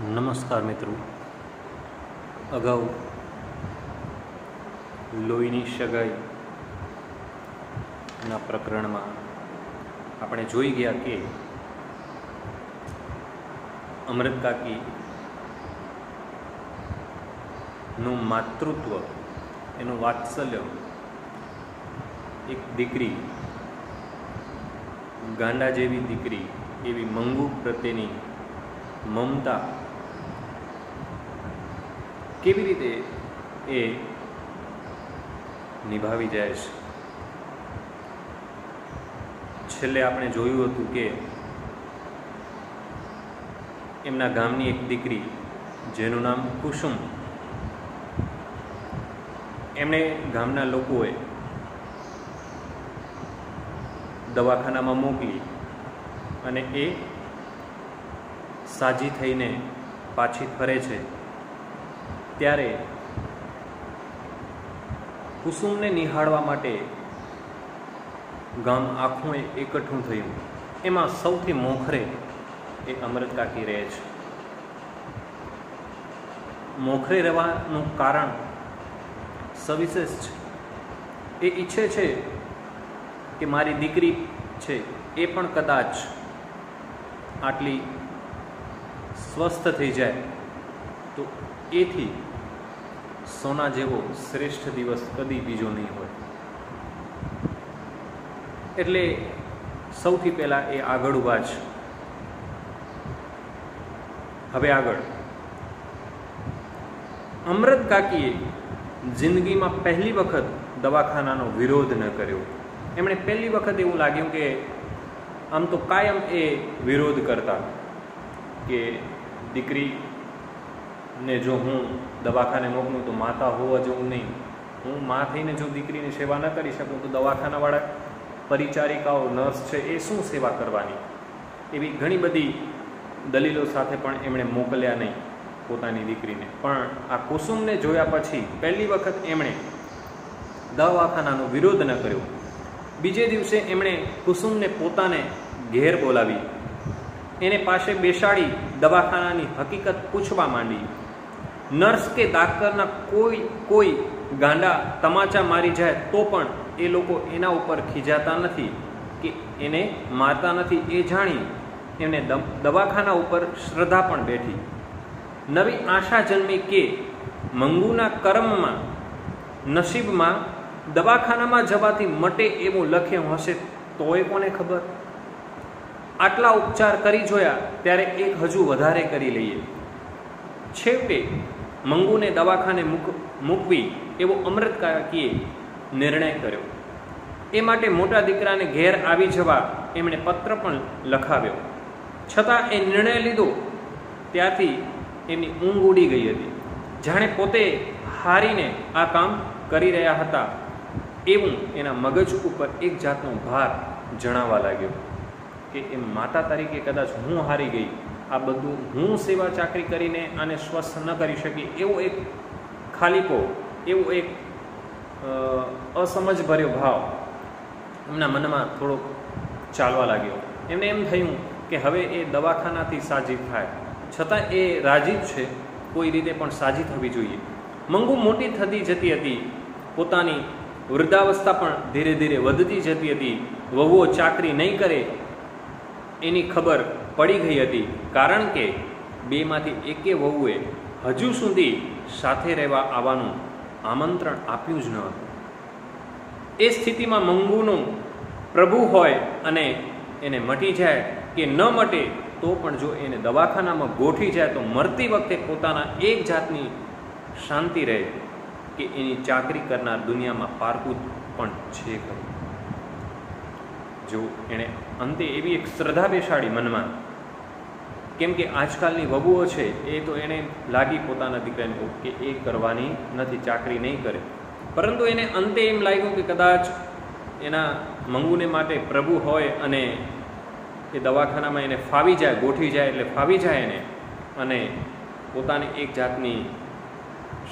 નમસ્કાર મિત્રો. અગાઉ લોહીની સગાઈના પ્રકરણમાં આપણે જોઈ ગયા કે અમૃત કાકીનું માતૃત્વ, એનું વાત્સલ્ય, એક દીકરી, ગાંડા જેવી દીકરી એવી મંગુ પ્રત્યેની મમતા કેવી રીતે એ નિભાવી જાય છે. છેલ્લે આપણે જોયું હતું કે એમના ગામની એક દીકરી જેનું નામ કુસુમ, એમણે ગામના લોકોએ દવાખાનામાં મોકલી અને એ સાજી થઈને પાછી ફરે છે ત્યારે કુસુમને નિહાળવા માટે ગામ આખું એકઠું થયું. એમાં સૌથી મોખરે એ અમૃત કાકી રહે છે. મોખરે રહેવાનું કારણ સવિશેષ છે. એ ઈચ્છે છે કે મારી દીકરી છે એ પણ કદાચ આટલી સ્વસ્થ થઈ જાય તો એથી સોના જેવો શ્રેષ્ઠ દિવસ કદી બીજો નહીં હોય. એટલે સૌથી પહેલાં એ આગળ ઊભા છે. હવે આગળ અમૃત કાકીએ જિંદગીમાં પહેલી વખત દવાખાનાનો વિરોધ ન કર્યો. એમણે પહેલી વખત એવું લાગ્યું કે આમ તો કાયમ એ વિરોધ કરતા કે દીકરીને જો હું દવાખાને મોકલું તો માતા હોવા જવું નહીં, હું મા થઈને જો દીકરીની સેવા ન કરી શકું તો દવાખાનાવાળા પરિચારિકાઓ, નર્સ છે એ શું સેવા કરવાની, એવી ઘણી બધી દલીલો સાથે પણ એમણે મોકલ્યા નહીં પોતાની દીકરીને. પણ આ કુસુમને જોયા પછી પહેલી વખત એમણે દવાખાનાનો વિરોધ ન કર્યો. બીજે દિવસે એમણે કુસુમને પોતાને ઘેર બોલાવી, એને પાસે બેસાડી દવાખાનાની હકીકત પૂછવા માંડી. નર્સ કે ડાક્ટરના કોઈ ગાંડા તમાચા મારી જાય તો પણ એ લોકો એના ઉપર ખીજાતા નથી કે એને મારતા નથી. એ જાણી એમને દવાખાના ઉપર શ્રદ્ધા પણ બેઠી. નવી આશા જન્મી કે મંગુના કર્મમાં, નસીબમાં દવાખાનામાં જવાથી મટે એવું લખ્યું હશે તોય કોને ખબર. આટલા ઉપચાર કરી જોયા ત્યારે એક હજુ વધારે કરી લઈએ. છેવટે મંગુને દવાખાને મૂકવી એવો અમૃત કાકીએ નિર્ણય કર્યો. એ માટે મોટા દીકરાને ઘેર આવી જવા એમણે પત્ર પણ લખાવ્યો. છતાં એ નિર્ણય લીધો ત્યારથી એમની ઊંઘ ઉડી ગઈ હતી. જાણે પોતે હારીને આ કામ કરી રહ્યા હતા એવું એના મગજ ઉપર એક જાતનો ભાર જણાવવા લાગ્યો કે એ માતા તરીકે કદાચ હું હારી ગઈ, આ બધું હું સેવા ચાકરી કરીને આને સ્વસ્થ ન કરી શકી, એવો એક ખાલીપો, એવો એક અસમજભર્યો ભાવ એમના મનમાં થોડોક ચાલવા લાગ્યો. એમને એમ થયું કે હવે એ દવાખાનાથી સાજી થાય, છતાં એ રાજી જ છે, કોઈ રીતે પણ સાજી થવી જોઈએ. મંગુ મોટી થતી જતી હતી, પોતાની વૃદ્ધાવસ્થા પણ ધીરે ધીરે વધતી જતી હતી. વહુઓ ચાકરી નહીં કરે એની ખબર પડી ગઈ હતી, કારણ કે બેમાંથી એકે વહુએ હજુ સુધી સાથે રહેવા આવવાનું આમંત્રણ આપ્યું જ ન હતું. એ સ્થિતિમાં મંગુનું પ્રભુ હોય અને એને મટી જાય કે ન મટે તો પણ જો એને દવાખાનામાં ગોઠી જાય તો મરતી વખતે પોતાના એક જાતની શાંતિ રહે કે એની ચાકરી કરનાર દુનિયામાં પારકું પણ છે ખરું. જો એણે અંતે એવી એક શ્રદ્ધા બેસાડી મનમાં, કેમ કે આજકાલની વહુઓ છે એ તો એને લાગી પોતાના દીકરાને કે એ કરવાની નથી, ચાકરી નહીં કરે. પરંતુ એને અંતે એમ લાગ્યું કે કદાચ એના મંગુને માટે પ્રભુ હોય અને એ દવાખાનામાં એને ફાવી જાય, ગોઠવી જાય એટલે ફાવી જાય એને, અને પોતાની એક જાતની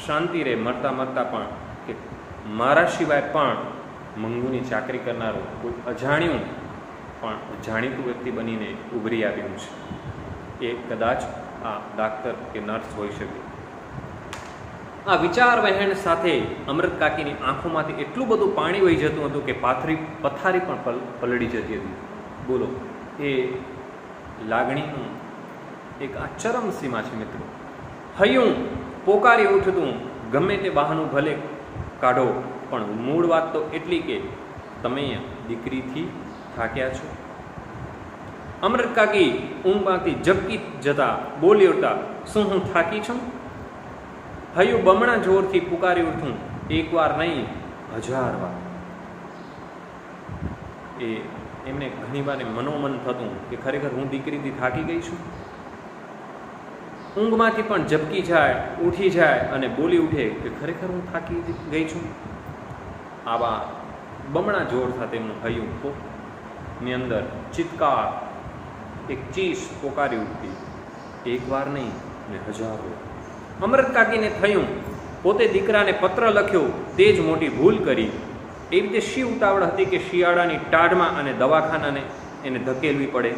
શાંતિ રહે મરતા મરતા પણ કે મારા સિવાય પણ મંગુની ચાકરી કરનારો કોઈ અજાણ્યું પણ જાણીતું વ્યક્તિ બનીને ઉભરી આવ્યું છે. એ કદાચ આ ડાક્ટર કે નર્સ હોઈ શકે. આ વિચાર વહેણ સાથે અમૃત કાકીની આંખોમાંથી એટલું બધું પાણી વહી જતું હતું કે પથારી પણ પલળી જતી હતી. બોલો, એ લાગણીનું એક આ ચરમ સીમા છે મિત્રો. હૈયું પોકારી ઉઠતું ગમે તે બહાનું ભલે કાઢો, પણ મૂળ વાત તો એટલી કે તમે દીકરીથી થાક્યા છો. અમૃત કાકી ઊંઘમાંથી ઝબકી જતા બોલી ઉઠતા, શું હું થાકી છું? હૈયું બમણા જોરથી પુકારી ઉઠું, એકવાર નહીં 1000 વાર. એમને ઘણી વાર મનોમન થતું કે ખરેખર હું દીકરીથી થાકી ગઈ છું. ઊંઘમાંથી પણ ઝબકી જાય, ઉઠી જાય અને બોલી ઉઠે કે ખરેખર હું થાકી ગઈ છું. આવા બમણા જોર સાથે એમનું હૈયું ની અંદર ચિત્કાર, એક ચીસ પોકારી ઉઠતી, એકવાર નહીં ને 1000 વાર. અમૃત કાકીને થયું પોતે દીકરાને પત્ર લખ્યો તે જ મોટી ભૂલ કરી. એ રીતે શી ઉતાવળ હતી કે શિયાળાની ટાઢમાં અને દવાખાનાને એને ધકેલવી પડે.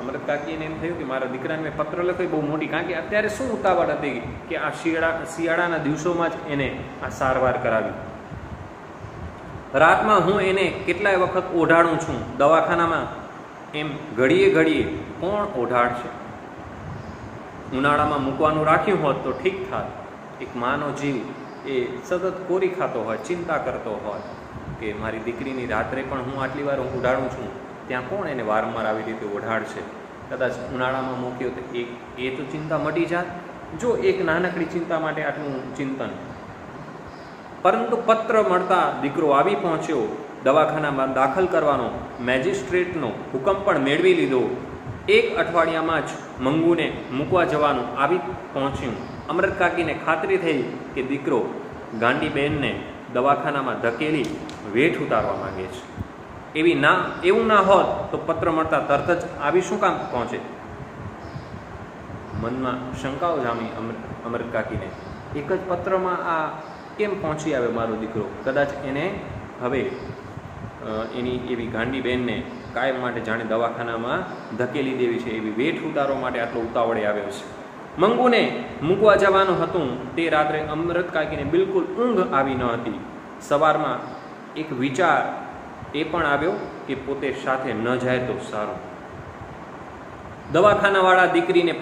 અમૃત કાકીને એમ થયું કે મારા દીકરાને મેં પત્ર લખ્યો બહુ મોટી, કારણ કે અત્યારે શું ઉતાવળ હતી કે આ શિયાળાના દિવસોમાં જ એને આ સારવાર કરાવી. રાતમાં હું એને કેટલાય વખત ઓઢાડું છું દવાખાનામાં, એમ ઘડીએ ઘડીએ કોણ ઓઢાડશે? ઉનાળામાં મૂકવાનું રાખ્યું હોત તો ઠીક થાત. એક માનો જીવ એ સતત કોરી ખાતો હોય, ચિંતા કરતો હોય કે મારી દીકરીની રાત્રે પણ હું આટલી વાર ઉડાડું છું, ત્યાં કોણ એને વારંવાર આવી રીતે ઓઢાડશે? કદાચ ઉનાળામાં મૂક્યો તો એ તો ચિંતા મટી જાત. જો એક નાનકડી ચિંતા માટે આટલું ચિંતન. પરંતુ પત્ર મળતા દીકરો આવી પહોંચ્યો. દવાખાનામાં દાખલ કરવાનો મેજિસ્ટ્રેટનો હુકમ પણ મેળવી લીધો. 1 અઠવાડિયામાં જ મંગુને મૂકવા જવાનું આવી પહોંચ્યું. અમૃત કાકીને ખાતરી થઈ કે દીકરો ગાંડીબેનને દવાખાનામાં ધકેલી વેઠ ઉતારવા માંગે છે. એવું ના હોત તો પત્ર મળતા તરત જ આવી શું કામ પહોંચે? મનમાં શંકાઓ જામી અમૃત કાકીને. એક જ પત્રમાં આ કેમ પહોંચી આવે મારો દીકરો? કદાચ એને હવે એની એવી ગાંડીબેનને કાયમ માટે જાણે દવાખાનામાં ધકેલી દેવી છે, એવી વેઠ ઉતારવા માટે આટલો ઉતાવળે આવ્યો છે. મંગુને મૂકવા જવાનું હતું તે રાત્રે અમૃત કાકીને બિલકુલ ઊંઘ આવી ન હતી. સવારમાં એક વિચાર એ પણ આવ્યો કે પોતે સાથે ન જાય તો સારું. દવાખાનાવાળા દીકરીને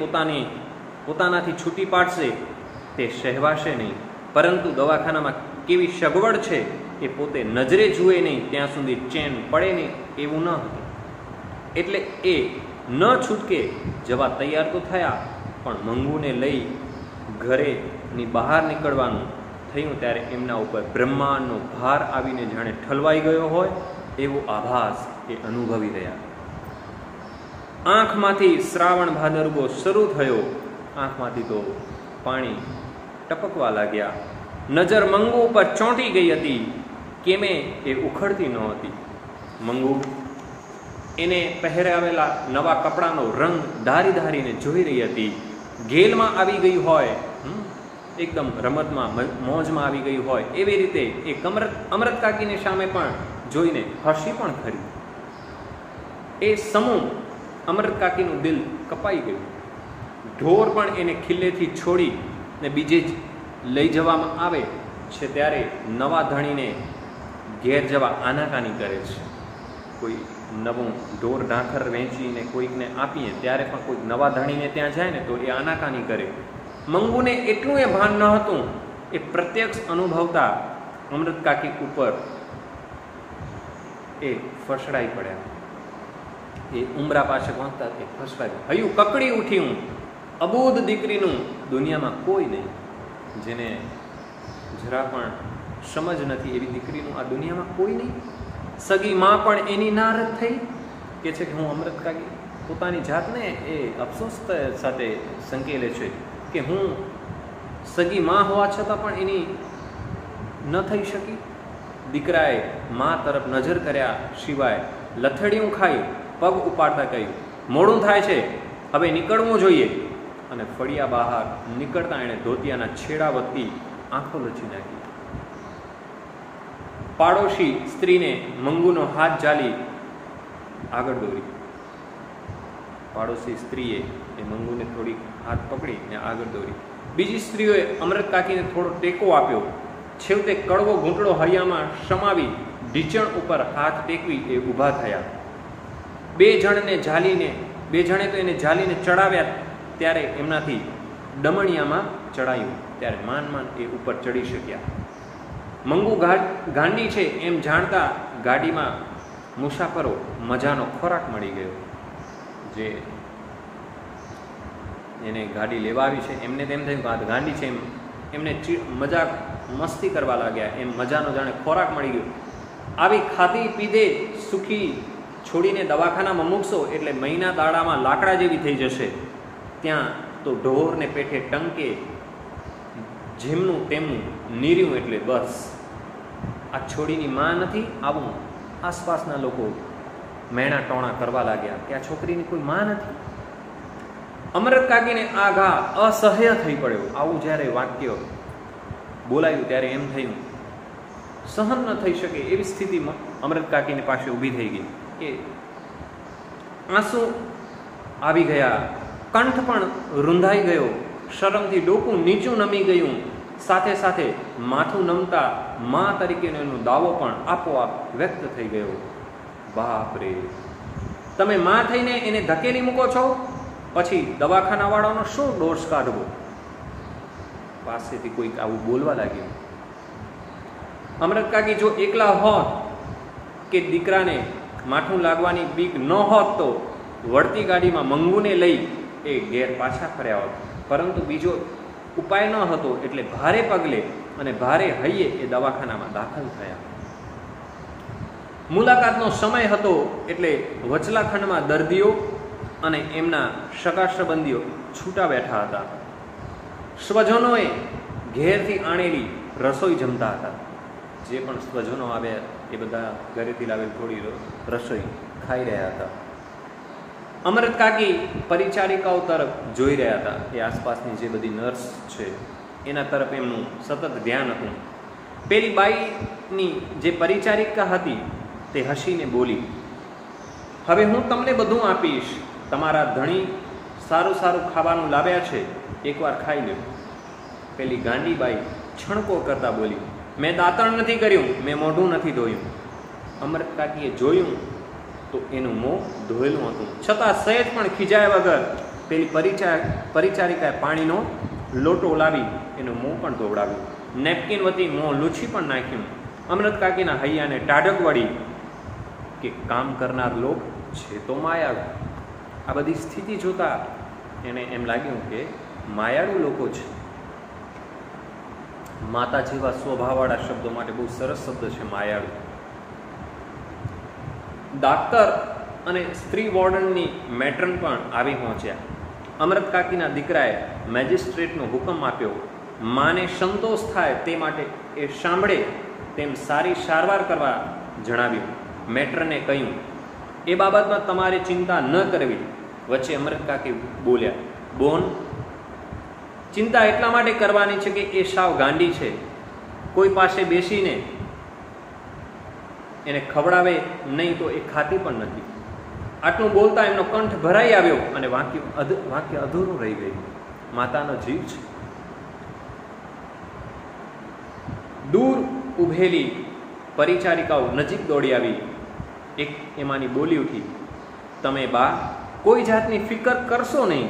પોતાનાથી છૂટી પાડશે તે સહેવાશે નહીં, પરંતુ દવાખાનામાં કેવી સગવડ છે એ પોતે નજરે જુએ નહીં ત્યાં સુધી ચેન પડે નહીં એવું ન હતું. એટલે એ ન છૂટકે જવા તૈયાર તો થયા, પણ મંગુને લઈ ઘરેની બહાર નીકળવાનું થયું ત્યારે એમના ઉપર બ્રહ્માંડનો ભાર આવીને જાણે ઠલવાઈ ગયો હોય એવો આભાસ એ અનુભવી રહ્યા. આંખમાંથી શ્રાવણ ભાદરવો શરૂ થયો. આંખમાંથી તો પાણી ટપકવા લાગ્યા. નજર મંગુ ઉપર ચોંટી ગઈ હતી. કેમે એ ઉખડતી નહોતી. મંગુ એને પહેરાવેલા નવા કપડાનો રંગ ધારી ધારીને જોઈ રહી હતી. ગેલમાં આવી ગઈ હોય, એકદમ રમતમાં મોજમાં આવી ગઈ હોય એવી રીતે એ અમૃત કાકીની સામે પણ જોઈને હસી પણ ખરી. એ સમૂહ અમૃત કાકીનું દિલ કપાઈ ગયું. ઢોર પણ એને ખિલ્લેથી છોડી ને બીજે જ લઈ જવામાં આવે છે ત્યારે નવા ધણીને ઘેર જવા આનાકાની કરે છે. કોઈ નવું ઢોર ઢાંખર વેચીને કોઈકને આપીએ ત્યારે પણ કોઈક નવા ધણીને ત્યાં જાય ને તો એ આનાકાની કરે. મંગુને એટલું એ ભાન ન હતું. એ પ્રત્યક્ષ અનુભવતા અમૃત કાકી ઉપર એ ફસડાઈ પડ્યા. એ ઉમરા પાસે પહોંચતા એ ફસડાઈ. હયું કકડી ઉઠી હું. અબોધ દીકરીનું દુનિયામાં કોઈ નહીં. જેને જરા પણ સમજ નથી એવી દીકરીનું આ દુનિયામાં કોઈ નહીં. સગી માં પણ એની નારાજ થઈ કે છે કે હું અમૃત કાકી પોતાની જાતને એ અફસોસ સાથે સંકેલે છે કે હું સગી માં હોવા છતાં પણ એની ન થઈ શકી. દીકરાએ મા તરફ નજર કર્યા સિવાય લથડિયું ખાઈ પગ ઉપાડતા કહ્યું, મોડું થાય છે, હવે નીકળવું જોઈએ. અને ફળિયા બહાર નીકળતા એણે ધોતિયાના છેડા વતી આંખો લચી નાખી. પાડોશી સ્ત્રીને મંગુનો હાથ ઝાલી આગળ દોરી. પાડોશી સ્ત્રીએ એ મંગુને થોડીક હાથ પકડીને આગળ દોરી. બીજી સ્ત્રીઓએ અમૃત કાકીને થોડો ટેકો આપ્યો. છેવટે કડવો ઘૂંટડો હૈયામાં સમાવી ઢીચણ ઉપર હાથ ટેકવી એ ઊભા થયા. બે જણે તો એને ઝાલીને ચડાવ્યા. ત્યારે એમનાથી ડમણિયામાં ચડાયું. ત્યારે માન એ ઉપર ચડી શક્યા. મંગુ ગાંડી છે એમ જાણતા ગાડીમાં મુસાફરો મજાનો ખોરાક મળી ગયો. જે એને ગાડી લેવા આવી છે એમને તેમ થયું કે આ ગાંડી છે, એમને મજાક મસ્તી કરવા લાગ્યા. એમ મજાનો જાણે ખોરાક મળી ગયો. આવી ખાધી પીધે સુખી છોડીને દવાખાનામાં મૂકશો એટલે મહિના દાડામાં લાકડા જેવી થઈ જશે. ત્યાં તો ઢોરને પેઠે ટંકે, જેમનું તેમનું નીર્યું એટલે બસ. આ છોડીની માં નથી. આવું આસપાસના લોકો મેણા ટોણા કરવા લાગ્યા કે આ છોકરીની કોઈ માં નથી. અમૃત કાકીને આ ઘા અસહ્ય થઈ પડ્યો. આવું જ્યારે વાક્ય બોલાયું ત્યારે એમ થયું સહન ન થઈ શકે એવી સ્થિતિમાં અમૃત કાકીની પાસે ઊભી થઈ ગઈ કે આંસુ આવી ગયા, કંઠ પણ રૂંધાઈ ગયો, શરમથી ડોકું નીચું નમી ગયું. સાથે સાથે માથું નમતા મા તરીકેનો એનો દાવો પણ આપોઆપ વ્યક્ત થઈ ગયો. બાપ રે, તમે મા થઈને એને ધકેલી મૂકો છો, પછી દવાખાનાવાળાનો શું દોષ કાઢવો? પાસેથી કોઈક આવું બોલવા લાગ્યું. અમૃત કાકી જો એકલા હોત કે દીકરાને માઠું લાગવાની બીક ન હોત તો વળતી ગાડીમાં મંગુને લઈ એ ઘેર પાછા ફર્યા હોત. પરંતુ બીજો ઉપાય ન હતો એટલે ભારે પગલે અને ભારે હૈયે એ દવાખાનામાં દાખલ થયા. મુલાકાતનો સમય હતો એટલે વચલા ખંડમાં દર્દીઓ અને એમના સગા સંબંધીઓ છૂટા બેઠા હતા. સ્વજનોએ ઘેરથી આણેલી રસોઈ જમતા હતા. જે પણ સ્વજનો આવ્યા એ બધા ઘરેથી લાવેલ થોડી રસોઈ ખાઈ રહ્યા હતા. અમૃત કાકી પરિચારિકાઓ તરફ જોઈ રહ્યા હતા. એ આસપાસની જે બધી નર્સ છે એના તરફ એમનું સતત ધ્યાન હતું. પેલી બાઈની જે પરિચારિકા હતી તે હસીને બોલી, હવે હું તમને બધું આપીશ. તમારા ધણી સારું સારું ખાવાનું લાવ્યા છે, એકવાર ખાઈ લો. પેલી ગાંડીબાઈ છણકો કરતા બોલી, મેં દાંતણ નથી કર્યું, મેં મોઢું નથી ધોયું. અમૃત કાકીએ જોયું તો એનું મોં ધોયેલું હતું. છતાં સહેજ પણ ખીજાયા વગર પેલી પરિચારિકાએ પાણીનો લોટો લાવી એનું મોં પણ ધોવડાવ્યું. નેપકિન વતી મોં લૂછી પણ નાખ્યું. અમૃત કાકીના હૈયાને ટાઢક વળી કે કામ કરનાર લોક છે તો માયાળુ. આ બધી સ્થિતિ જોતા એને એમ લાગ્યું કે માયાળુ લોકો છે. માતા જેવા સ્વભાવવાળા શબ્દો માટે બહુ સરસ શબ્દ છે માયાળુ. ડાક્ટર અને સ્ત્રી વોર્ડનની મેટ્રન પણ આવી પહોંચ્યા. અમૃત કાકીના દીકરાએ મેજિસ્ટ્રેટનો હુકમ આપ્યો. માને સંતોષ થાય તે માટે એ સાંભળે તેમ સારી સારવાર કરવા જણાવ્યું. મેટ્રને કહ્યું, એ બાબતમાં તમારે ચિંતા ન કરવી. વચ્ચે અમૃત કાકી બોલ્યા, બોન, ચિંતા એટલા માટે કરવાની છે કે એ સાવ ગાંડી છે. કોઈ પાસે બેસીને એને ખવડાવે નહીં તો એ ખાતી પણ નથી. આટલું બોલતા એમનો કંઠ ભરાઈ આવ્યો અને વાક્ય અધૂરું રહી ગયું. માતાનો જીવ છે. દૂર ઉભેલી પરિચારિકાઓ નજીક દોડી આવી. એક એમાંની બોલી ઉઠી, તમે બા કોઈ જાતની ફિકર કરશો નહીં,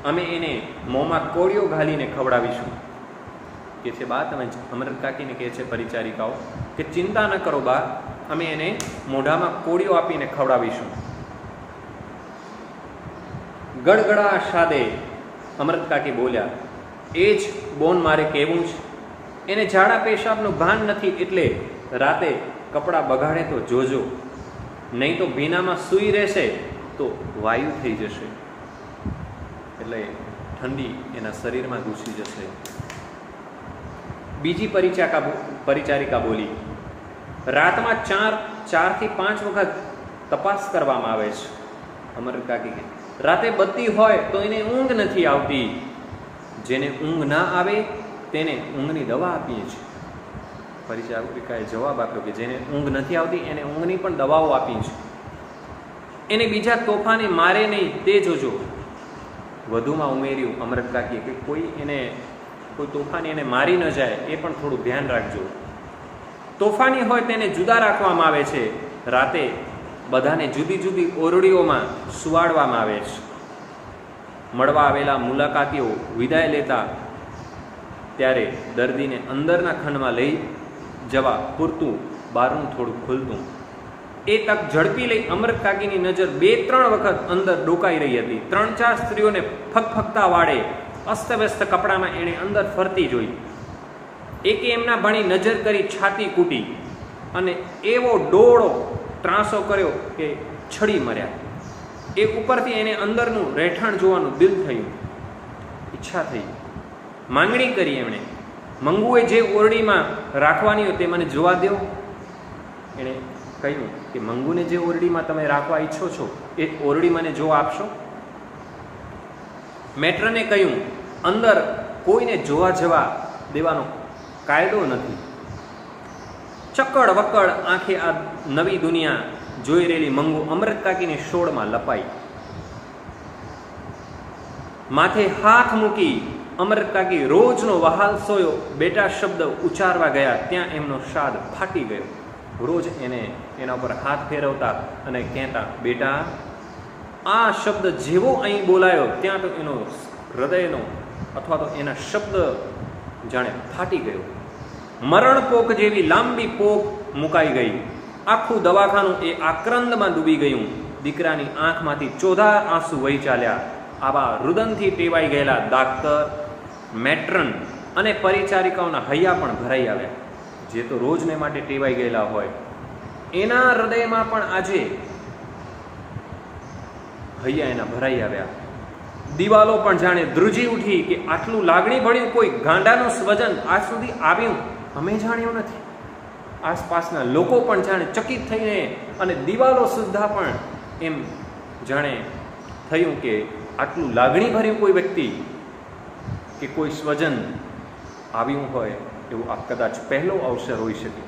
અમે એને મોંમાં કોળીઓ ઘાલીને ખવડાવીશું. કે છે બા, તમે અમૃત કાકીને કહે છે પરિચારિકાઓ કે ચિંતા ન કરો બા, અમે એને મોઢામાં કોળીઓ આપીને ખવડાવીશું. ગડગડા સાદે અમૃત કાકી બોલ્યા, એ જ બોન મારે કહેવું છે. એને ઝાડા પેશાબનું ભાન નથી એટલે રાતે કપડાં બગાડે તો જોજો, નહીં તો ભીનામાં સૂઈ રહેશે તો વાયુ થઈ જશે. એટલે ઠંડી એના શરીરમાં ઘૂસી જશે. બીજી પરિચારિકા બોલી, રાતમાં 4 થી 5 વખત તપાસ કરવામાં આવે છે. અમૃત કાકી કે રાતે બત્તી હોય તો એને ઊંઘ નથી આવતી. જેને ઊંઘ ના આવે તેને ઊંઘની દવા આપીએ છીએ. પરિચારિકાએ જવાબ આપ્યો કે જેને ઊંઘ નથી આવતી એને ઊંઘની પણ દવાઓ આપી છે. એને બીજા તોફાને મારે નહીં તે જોજો. વધુમાં ઉમેર્યું અમરત કાકીએ કે કોઈ તોફાની એને મારી ન જાય એ પણ થોડું ધ્યાન રાખજો. તોફાની હોય તેને જુદા રાખવામાં આવે છે. રાતે બધાને જુદી જુદી ઓરડીઓમાં સુવાડવામાં આવે છે. મળવા આવેલા મુલાકાતીઓ વિદાય લેતા ત્યારે દર્દીને અંદરના ખંડમાં લઈ જવા પૂરતું બારણું થોડું ખુલતું. એ તક ઝડપી લઈ અમરત કાકીની નજર 2-3 વખત અંદર ડોકાઈ રહી હતી. 3-4 સ્ત્રીઓને ફકફકતા વાળે અસ્તવ્યસ્ત કપડામાં એણે અંદર ફરતી જોઈ. એકે એમના ભણી નજર કરી છાતી કૂટી અને એવો ડોળો ત્રાસો કર્યો કે છડી મર્યા. એ ઉપરથી એને અંદરનું રહેઠાણ જોવાનું દિલ થયું, ઈચ્છા થઈ, માંગણી કરી એમણે. મંગુએ જે ઓરડીમાં રાખવાની હોય તે મને જોવા દો. એણે કહ્યું કે મંગુને જે ઓરડીમાં તમે રાખવા ઈચ્છો છો એ ઓરડી મને જોવા આપશો. મેટ્રને કહ્યું, અંદર કોઈને જોવા જવા દેવાનો કાયદો નથી. ચકડ વકડ આંખે આ નવી દુનિયા જોઈ રહેલી મંગુ અમરત કાકીની શોળમાં લપાઈ. માથે હાથ મૂકી અમરત કાકી રોજનો વહાલ સોયો બેટા શબ્દ ઉચ્ચારવા ગયા ત્યાં એમનો શાદ ફાટી ગયો. રોજ એના ઉપર હાથ ફેરવતા અને કહેતા, બેટા આ શબ્દ જેવો અહીં બોલાયો ત્યાં તો એનો હૃદયનો અથવા તો એના શબ્દ જાણે ફાટી ગયો. મરણ પોક જેવી લાંબી પોક મુકાઈ ગઈ. આખું દવાખાનું એ આક્રંદમાં ડૂબી ગયું. દીકરાની આંખમાંથી ચોધા આંસુ વહી ચાલ્યા. આવા રુદનથી ટેવાઈ ગયેલા ડાક્ટર, મેટ્રન અને પરિચારિકાઓના હૈયા પણ ભરાઈ આવ્યા. જે તો રોજને માટે ટેવાઈ ગયેલા હોય એના હૃદયમાં પણ આજે હૈયા એના ભરાઈ આવ્યા. દિવાલો પણ જાણે ધ્રુજી ઉઠી કે આટલું લાગણી ભર્યું કોઈ ગાંડાનું સ્વજન આજ સુધી આવ્યું અમે જાણ્યું નથી. આસપાસના લોકો પણ જાણે ચકિત થઈને અને દિવાલો સુદ્ધા પણ એમ જાણે થયું કે આટલું લાગણી ભર્યું કોઈ વ્યક્તિ કે કોઈ સ્વજન આવ્યું હોય એવું આ કદાચ પહેલો અવસર હોઈ શકે.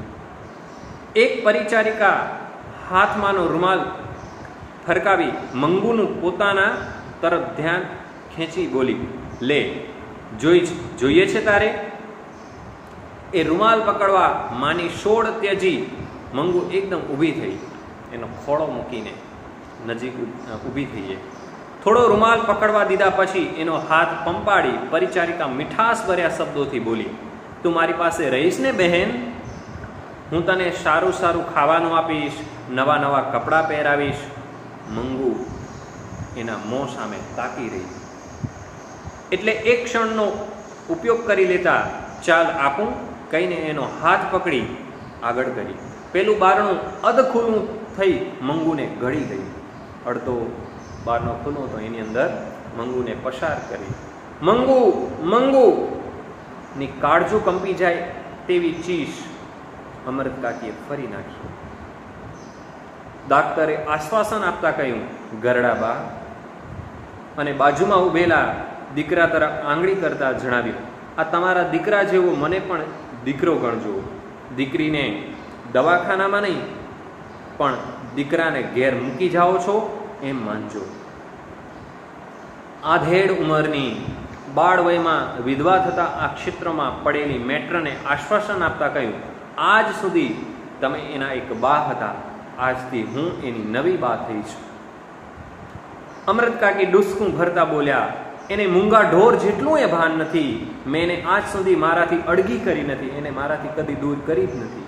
એક પરિચારિકા હાથમાંનો રૂમાલ ફરકાવી મંગુનું પોતાના તરફ ધ્યાન ખેંચી બોલી, લે જોઈએ છે તારે? એ રૂમાલ પકડવા માની શોળ ત્યજી મંગુ એકદમ ઊભી થઈ. એનો ખોળો મૂકીને નજીક ઊભી થઈએ. થોડો રૂમાલ પકડવા દીધા પછી એનો હાથ પંપાડી પરિચારિકા મીઠાશ ભર્યા શબ્દોથી બોલી, તું મારી પાસે રહીશ ને બહેન? હું તને સારું સારું ખાવાનું આપીશ, નવા નવા કપડાં પહેરાવીશ. મંગુ એના મોં સામે તાકી રહી. એટલે એક ક્ષણનો ઉપયોગ કરી લેતા ચાલ આપું કહીને એનો હાથ પકડી આગળ કરી. પેલું બારણું અધખુલ્લું થઈ મંગુને ગળી ગઈ. અડધો બારનો ખુલ્લો તો એની અંદર મંગુને પસાર કરી. મંગુ ની કાળજું કંપી જાય તેવી ચીસ અમરત કાકીએ ફરી નાખી. ડાક્ટરે આશ્વાસન આપતા કહ્યું, ગરડાબા, અને બાજુમાં ઉભેલા દીકરા તરફ આંગળી કરતા જણાવ્યું, આ તમારા દીકરા જેવો મને પણ દીકરો ગણજો. દીકરીને દવાખાનામાં નહીં પણ દીકરાને ઘેર મૂકી જાઓ છો એમ માનજો. આધેડ ઉંમરની બાળ વયમાં વિધવા થતા આ ક્ષેત્રમાં પડેલી મેટ્રને આશ્વાસન આપતા કહ્યું, આજ સુધી તમે એના એક બા હતા, આજથી હું એની નવી બા થઈ છું. અમરત કાકી ડુસકું ભરતા બોલ્યા, એને મૂંગા ઢોર જેટલું એ ભાન નથી. મેં એને આજ સુધી મારાથી અડગી કરી નથી, એને મારાથી કદી દૂર કરી જ નથી.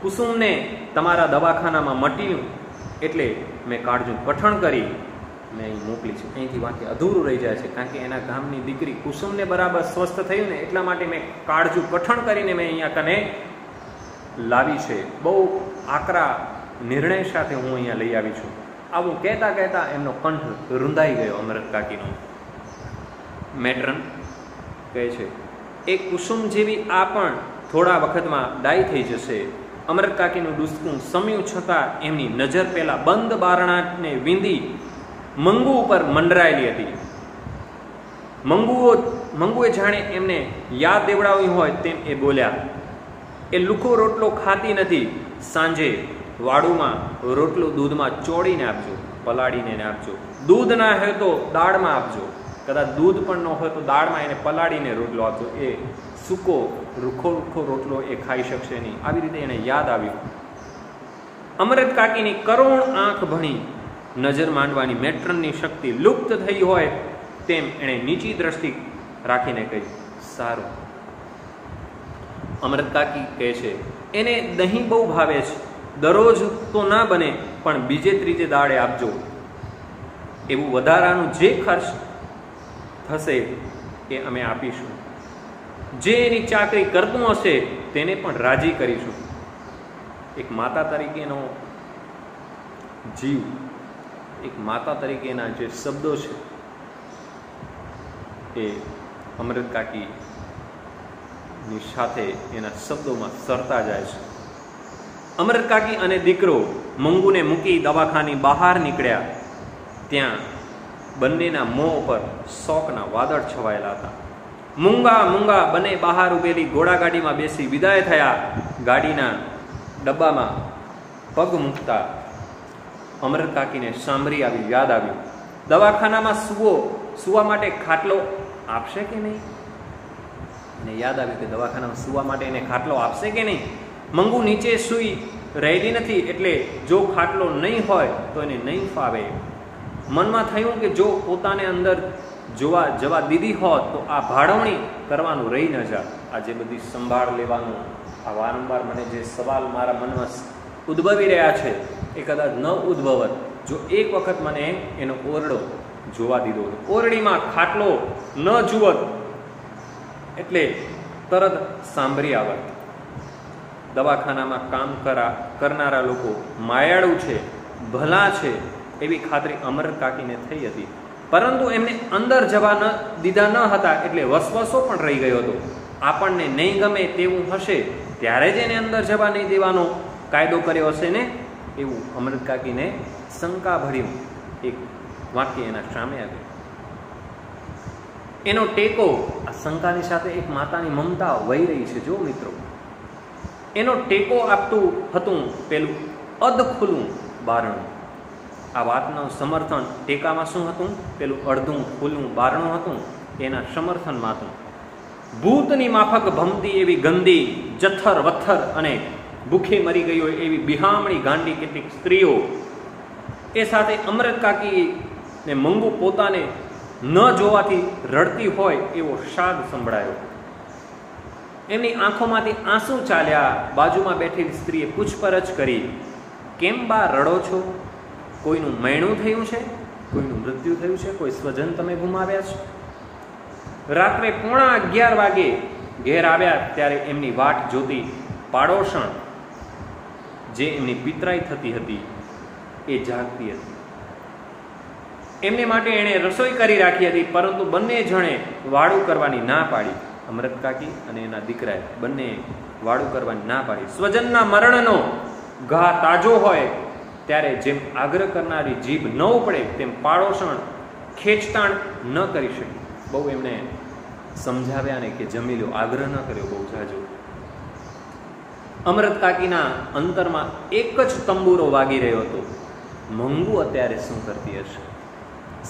કુસુમને તમારા દવાખાનામાં મટ્યું એટલે મેં કાળજું કઠણ કરી મેં અહીં મોકલી છે. અહીંથી વાક્ય અધૂરું રહી જાય છે કારણ કે એના ગામની દીકરી કુસુમને બરાબર સ્વસ્થ થયું ને એટલા માટે મેં કાળજું કઠણ કરીને મેં અહીંયા કને લાવી છે. બહુ આકરા નિર્ણય સાથે હું અહીંયા લઈ આવી છું. આવું કહેતા કહેતા એમનો કંઠ રૂંધાઈ ગયો અમરત કાકીનો. મેટ્રન કહે છે, એ કુસુમ જેવી આ પણ થોડા વખતમાં ડાય થઈ જશે. અમરત કાકીનું ડુસકું સમ્યું છતાં એમની નજર પેલા બંધ બારણાને વીંધી મંગુ ઉપર મંડરાયેલી હતી. મંગુએ જાણે એમને યાદ દેવડાવ્યું હોય તેમ એ બોલ્યા, એ લુખો રોટલો ખાતી નથી, સાંજે વાડુમાં રોટલો દૂધમાં ચોળીને આપજો. પલાળીને એને આપજો. દૂધ ના હોય તો દાળમાં આપજો. કદાચ દૂધ પણ ન હોય તો દાળમાં એને પલાળીને રોટલો આપજો. એ સૂકો રૂખો રૂખો રોટલો એ ખાઈ શકશે નહીં. આવી રીતે એને યાદ આવ્યું. અમરત કાકીની કરુણ આંખ ભણી નજર માંડવાની મેટ્રનની શક્તિ લુપ્ત થઈ હોય તેમ એણે નીચી દ્રષ્ટિ રાખીને કહ્યું, સારું. અમરત કાકી કહે છે, એને દહીં બહુ ભાવે છે. દરરોજ તો ના બને, પણ બીજે ત્રીજે દાડે આપજો. એવું વધારાનું જે ખર્ચ થશે એ અમે આપીશું. જે એની ચાકરી કરતું હશે તેને પણ રાજી કરીશું. એક માતા તરીકેનો જીવ, એક માતા તરીકેના જે શબ્દો છે એ અમરત કાકીની સાથે એના શબ્દોમાં સરતા જાય છે. અમરત કાકી અને દીકરો મંગુને મૂકી દવાખાની બહાર નીકળ્યા. ત્યાં બંનેના મોં ઉપર શોકના વાદળ છવાયેલા હતા. મૂંગા મૂંગા બંને બહાર ઉભેલી ઘોડાગાડીમાં બેસી વિદાય થયા. ગાડીના ડબ્બામાં પગ મૂકતા અમરત કાકીને સાંભળી આવી યાદ આવ્યું, દવાખાનામાં સુવા માટે ખાટલો આપશે કે નહીં? એને યાદ આવ્યું કે દવાખાનામાં સુવા માટે એને ખાટલો આપશે કે નહીં. મંગુ નીચે સૂઈ રહેલી નથી, એટલે જો ખાટલો નહીં હોય તો એને નહીં ફાવે. મનમાં થયું કે જો પોતાને અંદર જવા દીધી હોત તો આ ભાડવણી કરવાનું રહી ન જાત. આ જે બધી સંભાળ લેવાનું, આ વારંવાર મને જે સવાલ મારા મનમાં ઉદ્ભવી રહ્યા છે એ કદાચ ન ઉદ્ભવત જો એક વખત મને એનો ઓરડો જોવા દીધો. ઓરડીમાં ખાટલો ન જુવત એટલે તરત સાંભળી આવત. દવાખાનામાં કામ કરનારા લોકો માયાળુ છે, ભલા છે એવી ખાતરી અમરત કાકીને થઈ હતી. પરંતુ એમને અંદર જવા દીધા ન હતા એટલે વસવસો પણ રહી ગયો હતો. આપણને નહીં ગમે તેવું હશે ત્યારે જ એને અંદર જવા નહીં દેવાનો કાયદો કર્યો હશે ને, એવું અમરત કાકીને શંકા ભર્યું એક વાક્ય એના સામે આવ્યું. એનો ટેકો આ શંકાની સાથે એક માતાની મમતા વહી રહી છે. જો મિત્રો, એનો ટેકો આપતું હતું પેલું અધખુલ્લું બારણું. આ વાતનું સમર્થન ટેકામાં શું હતું? પેલું અડધું ખુલ્લું બારણું હતું, એના સમર્થનમાં હતું. ભૂતની માફક ભમતી એવી ગંદી જથ્થર વથ્થર અને ભૂખે મરી ગઈ હોય એવી બિહામણી ગાંડી કેટલીક સ્ત્રીઓ, એ સાથે અમરત કાકીને મંગુ પોતાને ન જોવાથી રડતી હોય એવો શાદ સંભળાયો. એમની આંખોમાંથી આંસુ ચાલ્યા. બાજુમાં બેઠેલી સ્ત્રીએ પૂછપરછ કરી, કેમ બા રડો છો? કોઈનું મૈણું થયું છે? કોઈનું મૃત્યુ થયું છે? કોઈ સ્વજન તમે ગુમાવ્યા છે? રાત્રે 11:15 વાગે ઘેર આવ્યા ત્યારે એમની વાટ જોતી પાડોશણ, જે એમની પિતરાઈ થતી હતી, એ જાગતી હતી. એમને માટે એણે રસોઈ કરી રાખી હતી, પરંતુ બંને જણે વાળું કરવાની ના પાડી. અમરત કાકી અને એના દીકરાએ બંને વાળું કરવાની ના પાડી. સ્વજનના મરણનો ઘા તાજો હોય ત્યારે જેમ આગ્રહ કરનારી જીભ ન ઉપડે તેમ પાડોશણ ખેંચતાણ ન કરી શકે. બહુ એમણે સમજાવ્યા ને કે જમી લો, આગ્રહ ન કર્યો બહુ જાજો. અમરત કાકીના અંતરમાં એક જ તંબુરો વાગી રહ્યો હતો, મંગુ અત્યારે શું કરતી હશે?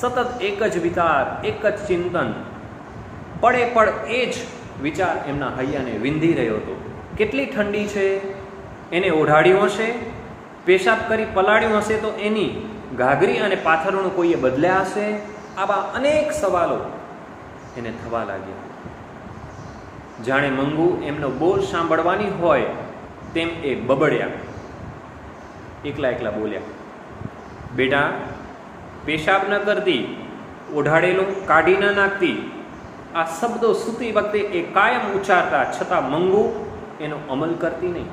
સતત એક જ વિચાર, એક જ ચિંતન, પડે પડ એ જ વિચાર એમના હૈયાને વિંધી રહ્યો હતો. કેટલી ઠંડી છે, એને ઓઢાડ્યું હશે, પેશાબ કરી પલાળ્યું હશે તો એની ઘાઘરી અને પાથરણું કોઈએ બદલ્યા હશે. આવા અનેક સવાલો એને થવા લાગ્યા. જાણે મંગુ એમનો બોલ સાંભળવાની હોય તેમ એ બબડ્યા. એકલા એકલા બોલ્યા, બેટા, પેશાબ ન કરતી, ઓઢાડેલું કાઢી ન નાખતી. આ શબ્દો સૂતી વખતે એ કાયમ ઉચ્ચારતા, છતાં મંગુ એનો અમલ કરતી નહીં.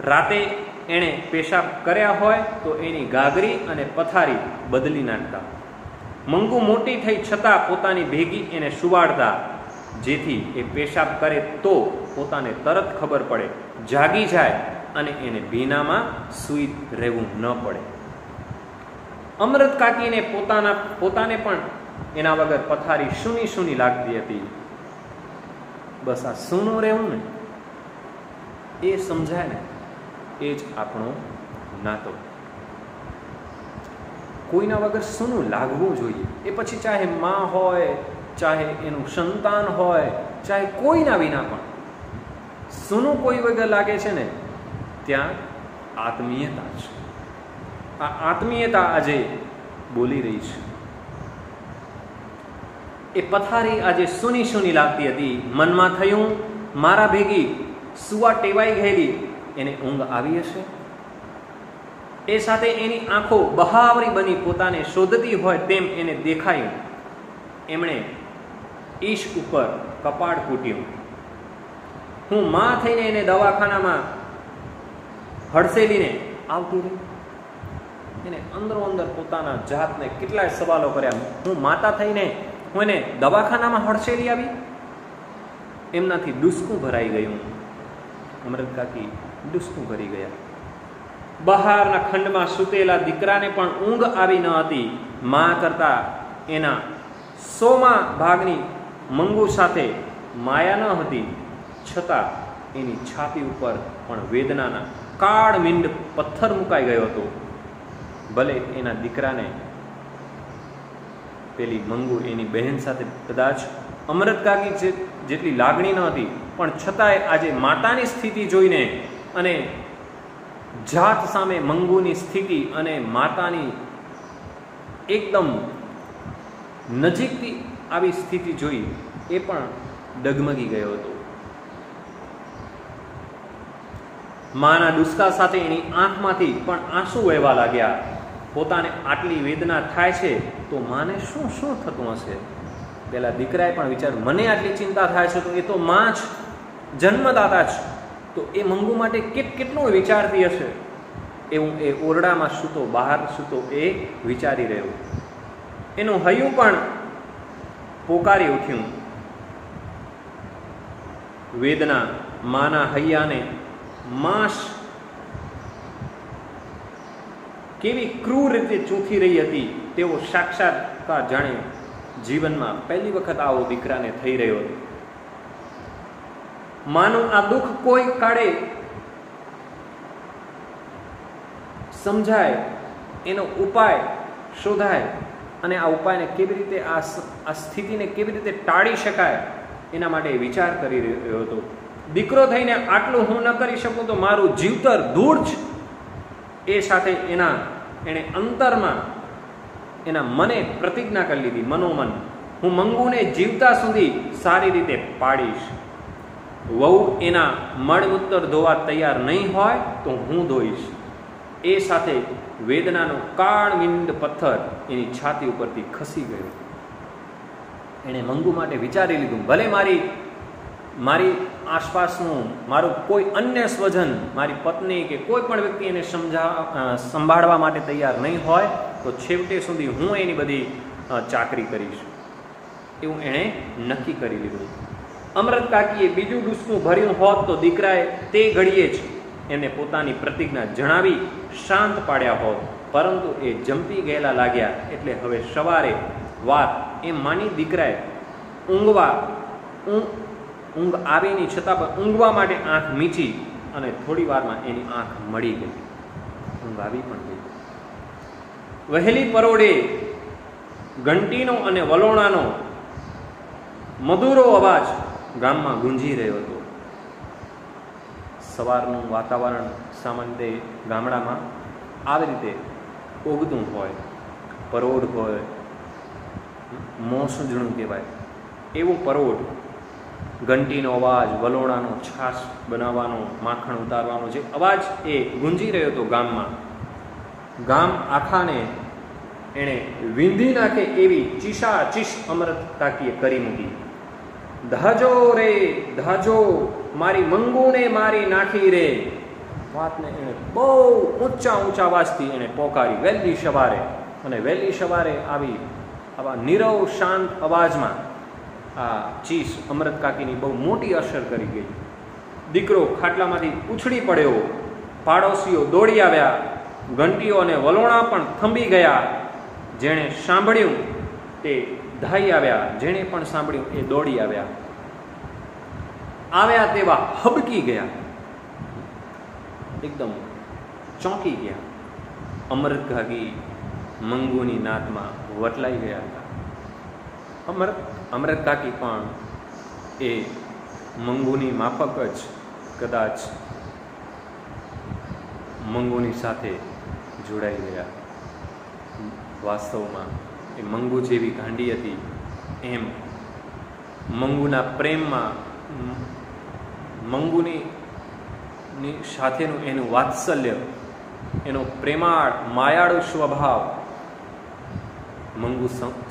રાતે એણે પેશાબ કર્યા હોય તો એની ગાગરી અને પથારી બદલી નાખતા. મંગુ મોટી થઈ છતાં પોતાની ભેગી એને સુવાડતા, જેથી એ પેશાબ કરે તો પોતાને તરત ખબર પડે, જાગી જાય અને એને ભીનામાં સૂઈ રહેવું ન પડે. અમરત કાકીને પોતાને પણ એના વગર પથારી સૂની સૂની લાગતી હતી. બસ આ સૂનું રહેવું ને એ સમજાય ને, એ જ આપણો નાતો. કોઈના વગર સૂનું લાગવું જોઈએ. એ પછી ચાહે માં હોય, ચાહે એનું સંતાન હોય, ચાહે કોઈના વિના પણ સૂનું કોઈ વગર લાગે છે ને, ત્યાં આત્મીયતા છે. આ આત્મીયતા આજે બોલી રહી છે. એ પથારી આજે સૂની સૂની લાગતી હતી. મનમાં થયું મારા ભેગી સુવા ટેવાઈ ગયેલી એને ઊંઘ આવી હશે. એ સાથે એની આંખો બહાવરી બની પોતાને શોધતી હોય તેમ એને દેખાયું. એમણે ઈશ ઉપર કપાળ કૂટ્યું. હું માં થઈને એને દવાખાનામાં હડસેલીને આવતી રહી. એને અંદરો અંદર પોતાના જાતને કેટલાય સવાલો કર્યા. હું માતા થઈને હું એને દવાખાનામાં હડસેલી આવી. એમનાથી ડૂસકું ભરાઈ ગયું. અમૃત કાકી ડૂસકું ભરી ગયા. બહારના ખંડમાં સૂતેલા દીકરાને પણ ઊંઘ આવી ન હતી. માં કરતા એના 100મા ભાગની મંગુ સાથે માયા ન હતી, છતાં એની છાતી ઉપર પણ વેદનાના કાળમીંડ પથ્થર મુકાઈ ગયો હતો. ભલે એના દીકરાને પેલી મંગુ એની બહેન સાથે કદાચ અમૃત કાકી જેટલી લાગણી ન હતી, પણ છતાંય આજે માતાની સ્થિતિ જોઈને અને જાત સામે મંગુની સ્થિતિ અને માતાની એકદમ નજીકથી આવી સ્થિતિ જોઈ એ પણ ડગમગી ગયો હતો. માના ડુસકા સાથે એની આંખમાંથી પણ આંસુ વહેવા લાગ્યા. પોતાને આટલી વેદના થાય છે તો માને શું શું થતું હશે. પેલા દીકરાએ પણ વિચાર્યું મને આટલી ચિંતા થાય છે તો એ તો માં જ, જન્મદાતા જ, તો એ મંગુ માટે કેટલું વિચારતી હશે. એવું એ ઓરડામાં સૂતો, બહાર સૂતો એ વિચારી રહ્યો. એનું હૈયું પણ પોકારી ઉઠ્યું. વેદના માના હૈયાને માંસ કેવી ક્રૂર રીતે ચૂંથી રહી હતી તેવો સાક્ષાત્કાર જાણે જીવનમાં પહેલી વખત આવો દીકરાને થઈ રહ્યો હતો. માનું આ દુઃખ કોઈ કાળે સમજાય, એનો ઉપાય શોધાય અને આ ઉપાયને કેવી રીતે આ સ્થિતિને કેવી રીતે ટાળી શકાય એના માટે વિચાર કરી રહ્યો હતો. દીકરો થઈને આટલું હું ન કરી શકું તો મારું જીવતર ધૂળ જ. એ સાથે એણે અંતરમાં એના મને પ્રતિજ્ઞા કરી લીધી, મનોમન, હું મંગુને જીવતા સુધી સારી રીતે પાડીશ. વહુ એના મળમૂત્ર ધોવા તૈયાર નહીં હોય તો હું ધોઈશ. એ સાથે વેદનાનો કાળમીંડ પથ્થર એની છાતી ઉપરથી ખસી ગયો. એણે મંગુ માટે વિચારી લીધું, ભલે મારી આસપાસનું મારું કોઈ અન્ય સ્વજન, મારી પત્ની કે કોઈ પણ વ્યક્તિ એને સંભાળવા માટે તૈયાર નહીં હોય તો છેવટે સુધી હું એની બધી ચાકરી કરીશ. એવું એણે નક્કી કરી લીધું. અમૃત કાકીએ બીજું ડૂસકું ભર્યું હોત તો દીકરાએ તે ઘડીએ જ એને પોતાની પ્રતિજ્ઞા જણાવી શાંત પાડ્યા હોત, પરંતુ એ જંપી ગયેલા લાગ્યા. એટલે હવે સવારે વાત એમ માની દીકરાએ ઊંઘ આવીની છતાં પણ ઊંઘવા માટે આંખ મીચી અને થોડી વારમાં એની આંખ મળી ગઈ. ઊંઘ આવી પણ ગઈ. વહેલી પરોઢે ઘંટીનો અને વલોણાનો મધુરો અવાજ ગામમાં ગુંજી રહ્યો હતો. સવારનું વાતાવરણ સામાન્ય ગામડામાં આવી રીતે ઉગતું હોય, પરોઢ હોય, મોસૂંજણું કહેવાય એવું પરોઢ. ઘંટીનો અવાજ, વલોણાનો, છાશ બનાવવાનો, માખણ ઉતારવાનો જે અવાજ એ ગુંજી રહ્યો હતો ગામમાં, ગામ આખાને એણે વીંધી નાખે એવી ચીસાચીસ અમૃત કાકીએ કરી મૂકી. ધાજો રે ધાજો, મારી મંગુને મારી નાખી રે. વાતને એણે બહુ ઊંચા અવાજથી એણે પોકારી વહેલી સવારે. અને વહેલી સવારે આવા નીરવ શાંત અવાજમાં આ ચીસ અમૃત કાકીની બહુ મોટી અસર કરી ગઈ. દીકરો ખાટલામાંથી ઉછળી પડ્યો. પાડોશીઓ દોડી આવ્યા. ઘંટીઓ અને વલોણા પણ થંભી ગયા. જેણે સાંભળ્યું તે ધાઈ આવ્યા. જેણે પણ સાંભળ્યું એ દોડી આવ્યા. આવ્યા તેવા હબકી ગયા, એકદમ ચોંકી ગયા. અમૃત કાકી મંગુની નાતમાં વટલાઈ ગયા હતા. અમરત કાકી પણ એ મંગુની માફક જ કદાચ મંગુની સાથે જોડાઈ ગયા. વાસ્તવમાં એ મંગુ જેવી ગાંડી હતી એમ મંગુના પ્રેમમાં મંગુની સાથેનું એનું વાત્સલ્ય, એનો પ્રેમાળ માયાળુ સ્વભાવ મંગુ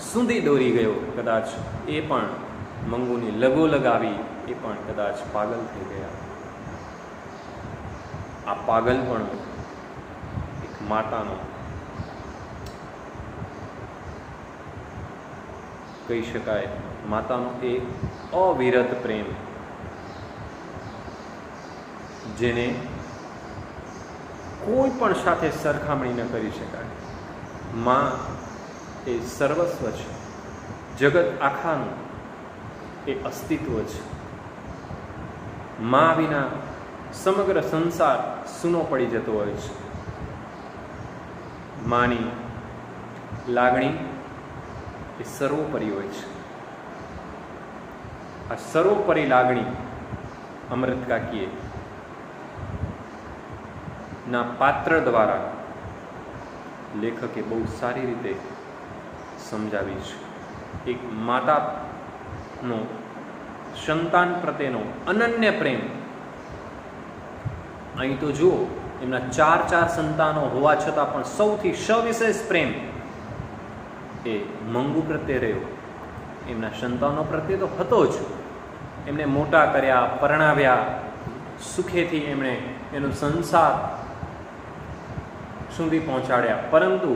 સુધી દોરી ગયો. કદાચ એ પણ મંગુની લગો લગાવી એ પણ કદાચ પાગલ થઈ ગયા. આ પાગલ પણ એક માતાનો કહી શકાય, માતાનો એ અવિરત પ્રેમ જેને કોઈ પણ સાથે સરખામણી ન કરી શકાય. માં એ સર્વસ્વ છે, જગત આખાનું એ અસ્તિત્વ છે. માં વિના સમગ્ર સંસાર સૂનો પડી જતો હોય છે. માની લાગણી એ સર્વોપરી હોય છે. આ સર્વોપરી લાગણી અમૃત કાકીએ ના પાત્ર દ્વારા લેખકે બહુ સારી રીતે સમજાવી છે. એક માતાનો સંતાન પ્રત્યેનો અનન્ય પ્રેમ. અહીં તો જુઓ, એમના 4 સંતાનો હોવા છતાં પણ સૌથી સવિશેષ પ્રેમ એ મંગુ પ્રત્યે રહ્યો. એમના સંતાનો પ્રત્યે તો હતો જ. એમને મોટા કર્યા, પરણાવ્યા, સુખેથી એમણે એનો સંસાર સુધી પહોંચાડ્યા. પરંતુ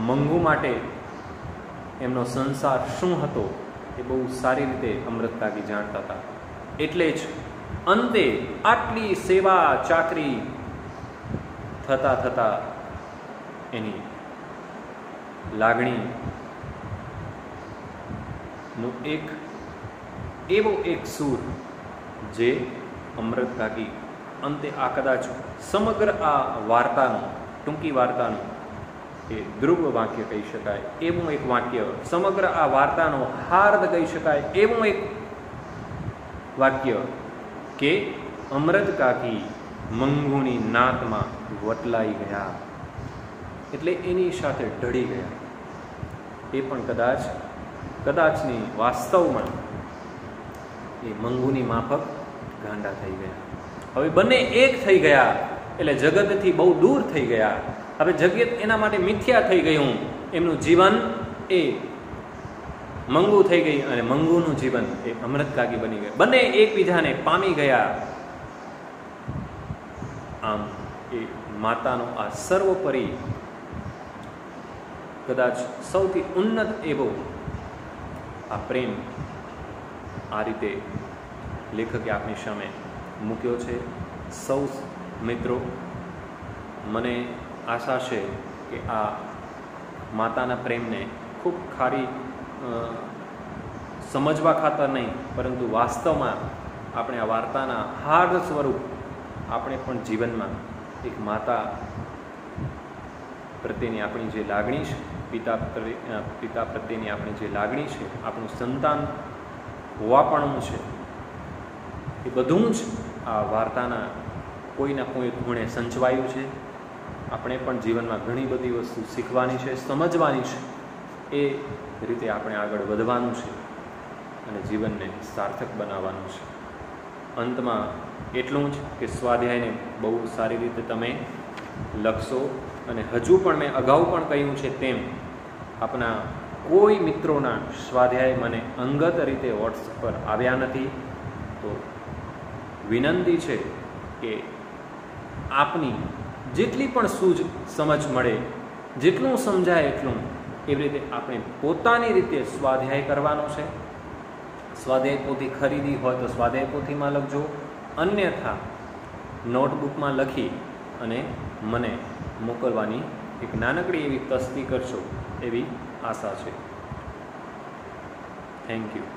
મંગુ માટે એમનો સંસાર શું હતો એ બહુ સારી રીતે અમૃત કાકી જાણતા હતા. એટલે જ અંતે આટલી સેવા ચાકરી થતા થતા એની લાગણીનો એવો એક સૂર જે અમૃત કાકી અંતે આ કદાચ સમગ્ર આ વાર્તાનું, ટૂંકી વાર્તાનું એ ધ્રુવ વાક્ય કહી શકાય એવું એક વાક્ય, સમગ્ર આ વાર્તાનો હાર્દ કહી શકાય એવું એક વાક્ય કે અમૃત કાકી મંગુની નાતમાં વટલાઈ ગયા, એટલે એની સાથે ઢળી ગયા. એ પણ કદાચની વાસ્તવમાં એ મંગુની માફક ગાંડા થઈ ગયા. હવે બંને એક થઈ ગયા એટલે જગતથી બહુ દૂર થઈ ગયા. હવે જગત એના માટે મિથ્યા થઈ ગયું. એમનું જીવન એ મંગુ થઈ ગઈ અને મંગુનું જીવન એ અમૃત કાકી બની ગયા. બંને એકબીજાને પામી ગયા. આમ એ માતાનો આ સર્વોપરી કદાચ સૌથી ઉન્નત એવો આ પ્રેમ આ રીતે લેખકે આપની સામે મૂક્યો છે. સૌ મિત્રો, મને આશા છે કે આ માતાના પ્રેમને ખૂબ ખારી સમજવા ખાતર નહીં, પરંતુ વાસ્તવમાં આપણે આ વાર્તાના હાર્દ સ્વરૂપ આપણે પણ જીવનમાં એક માતા પ્રત્યેની આપણી જે લાગણી છે, પિતા પ્રત્યેની આપણી જે લાગણી છે, આપણું સંતાન હોવાપણું છે, એ બધું જ આ વાર્તાના કોઈના કોઈ ખૂણે સંચવાયું છે. આપણે પણ જીવનમાં ઘણી બધી વસ્તુ શીખવાની છે, સમજવાની છે. એ રીતે આપણે આગળ વધવાનું છે અને જીવનને સાર્થક બનાવવાનું છે. અંતમાં એટલું જ કે સ્વાધ્યાયને બહુ સારી રીતે તમે લખશો. અને હજુ પણ મેં અગાઉ પણ કહ્યું છે તેમ આપણા કોઈ મિત્રોના સ્વાધ્યાય મને અંગત રીતે વોટ્સએપ પર આવ્યા નથી, તો વિનંતી છે કે આપની જેટલી પણ સૂઝ સમજ મળે, જેટલું સમજાય એટલું, એવી રીતે આપણે પોતાની રીતે સ્વાધ્યાય કરવાનો છે. સ્વાધ્યાય પોથી ખરીદી હોય તો સ્વાધ્યાય પોથીમાં લખજો, અન્યથા નોટબુકમાં લખી અને મને મોકલવાની એક નાનકડી એવી તસ્દી કરશો એવી આશા છે. Thank you.